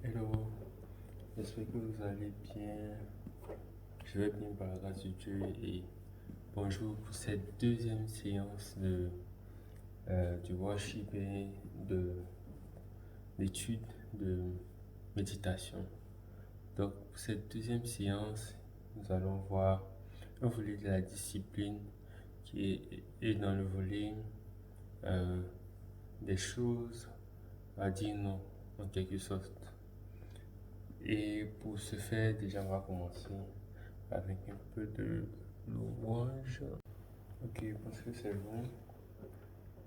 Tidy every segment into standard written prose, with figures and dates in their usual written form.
Hello, j'espère que vous allez bien. Je vais bien par la grâce de Dieu et bonjour pour cette deuxième séance du worship et d'étude de méditation. Donc, pour cette deuxième séance, nous allons voir un volet de la discipline qui est dans le volet des choses à dire non, en quelque sorte. Et pour ce faire, déjà, on va commencer avec un peu de louange. Ok, je pense que c'est bon.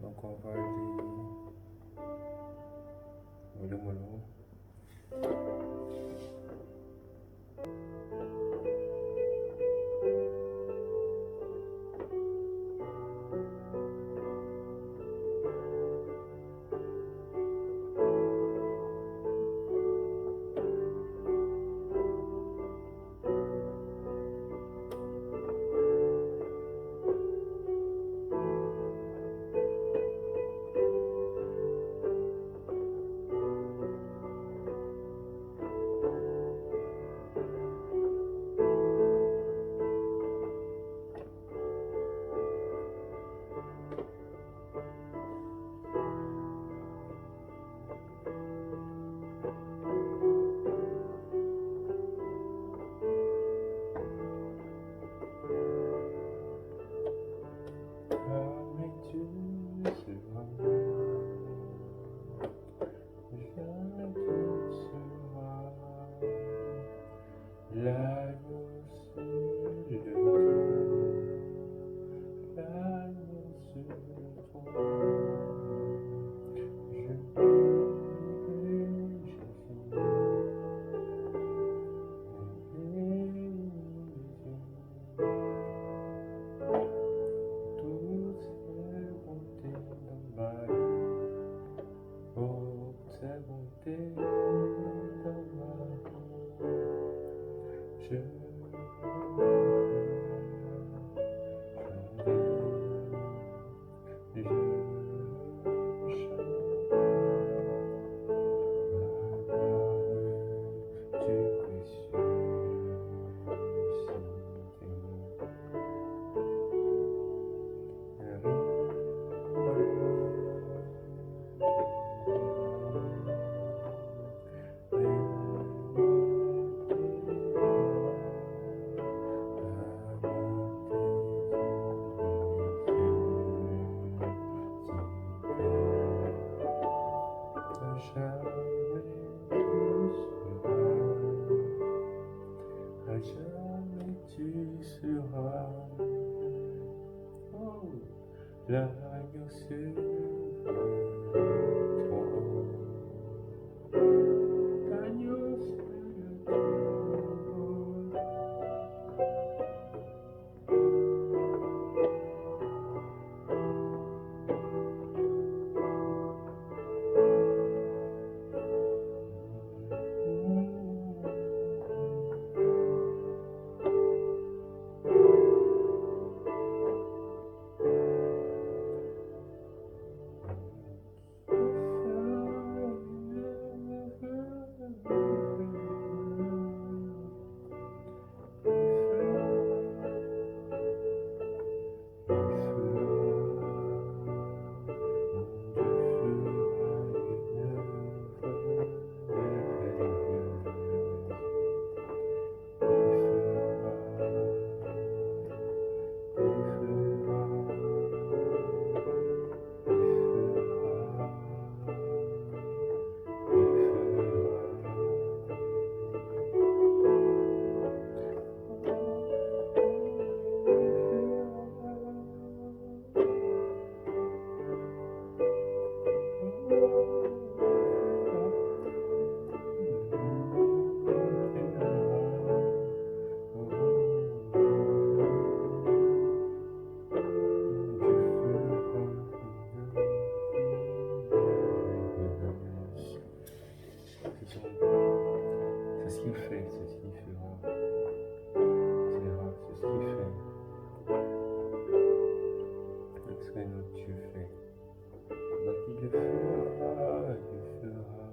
Donc, on va aller. Mollo, mollo. Avec Dieu sera, jamais Dieu sera, l'agneau sur le trône, l'agneau sur le trône. Je louerai Jésus, toutes ses bontés dans ma vie, oh, ses bontés dans ma vie, je jamais tu seras, oh, l'agneau sur le trône, l'agneau sur le trône. C'est ce qu'il fait, c'est ce qu'il fera. C'est ce qu'il fait. C'est ce que notre Dieu fait. Donc il le fera, il le fera.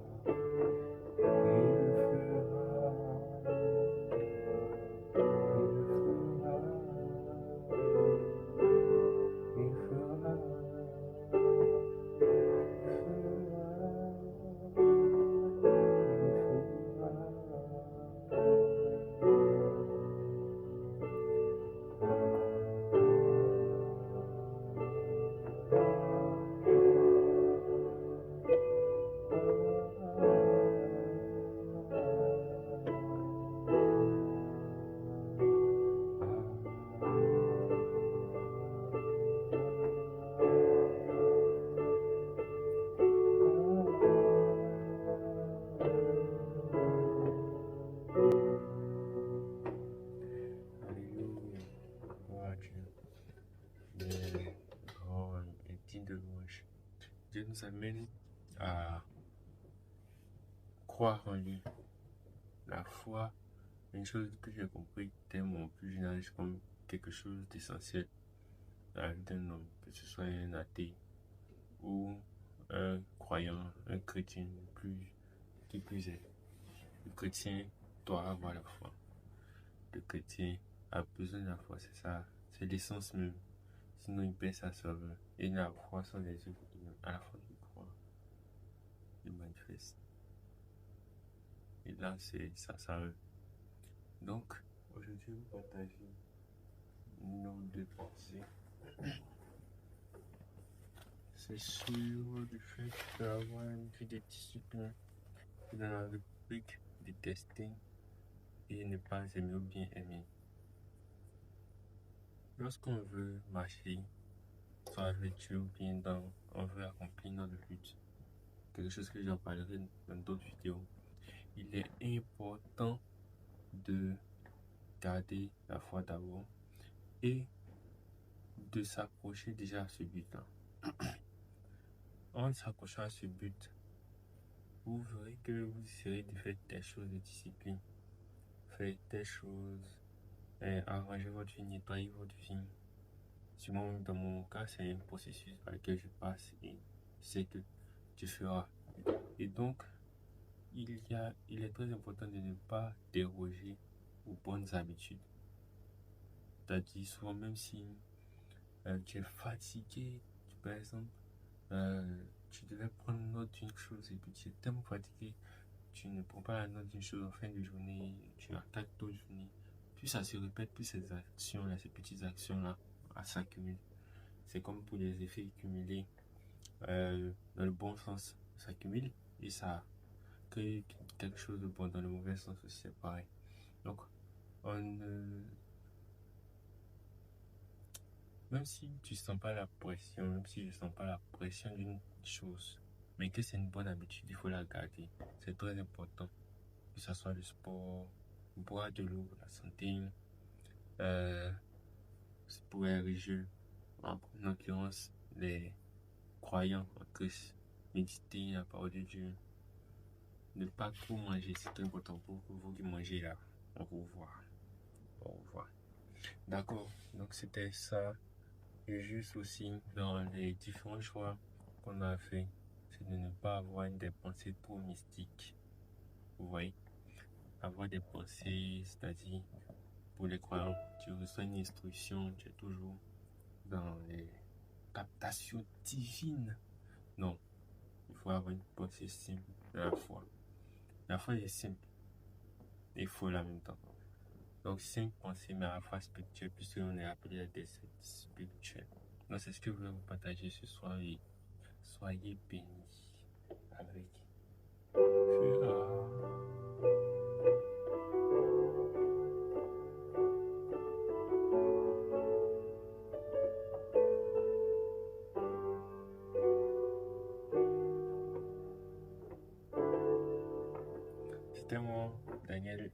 amène à croire en lui. La foi, une chose que j'ai compris dès mon plus jeune âge comme quelque chose d'essentiel dans la vie d'un homme, que ce soit un athée ou un croyant, un chrétien qui plus est. Le chrétien doit avoir la foi. Le chrétien a besoin de la foi, c'est ça, c'est l'essence même. Sinon, il perd sa sauveur. Et la foi sont les œuvres à la fois qu'il croit, il manifeste. Et là, c'est ça, ça. Donc, aujourd'hui, vous partagez nos deux pensées. C'est sur le fait d'avoir une vie de discipline dans la rubrique de testing et ne pas aimer ou bien aimer. Lorsqu'on veut marcher, soit avec Dieu ou bien on veut accomplir notre but, quelque chose que j'en parlerai dans d'autres vidéos, il est important de garder la foi d'abord et de s'approcher déjà à ce but-là. En s'accrochant à ce but, vous verrez que vous essayerez de faire des choses de discipline, faire des choses, arranger votre vie, nettoyer votre vie. Dans mon cas, c'est un processus par lequel je passe et c'est que tu feras. Et donc, il est très important de ne pas déroger aux bonnes habitudes. C'est-à-dire, souvent, même si tu es fatigué, par exemple, tu devais prendre note d'une chose et puis tu es tellement fatigué, tu ne prends pas la note d'une chose en fin de journée, tu attaques d'autres journées. Plus ça se répète, plus ces actions-là, ces petites actions-là, s'accumulent. C'est comme pour les effets cumulés dans le bon sens, s'accumulent et ça crée quelque chose de bon dans le mauvais sens aussi, c'est pareil. Donc, même si tu sens pas la pression, même si je ne sens pas la pression d'une chose, mais que c'est une bonne habitude, il faut la garder. C'est très important. Que ce soit le sport, boire de l'eau, la santé, sport religieux, en l'occurrence, les croyants en Christ, méditer la parole de Dieu, ne pas trop manger, c'est très important pour vous qui mangez là. Au revoir. Au revoir. D'accord, donc c'était ça. Et juste aussi, dans les différents choix qu'on a fait, c'est de ne pas avoir des pensées trop mystiques. Vous voyez, avoir des pensées, c'est-à-dire, pour les croyants, tu reçois une instruction, tu es toujours dans les captations divines. Non, il faut avoir une pensée simple de la foi. La foi est simple et folle en même temps. Donc, simple pensée, mais à la fois spirituelle, puisqu'on est appelé à des êtres spirituels. Donc, c'est ce que je voulais vous partager ce soir et soyez bénis avec C'était moi, Daniel.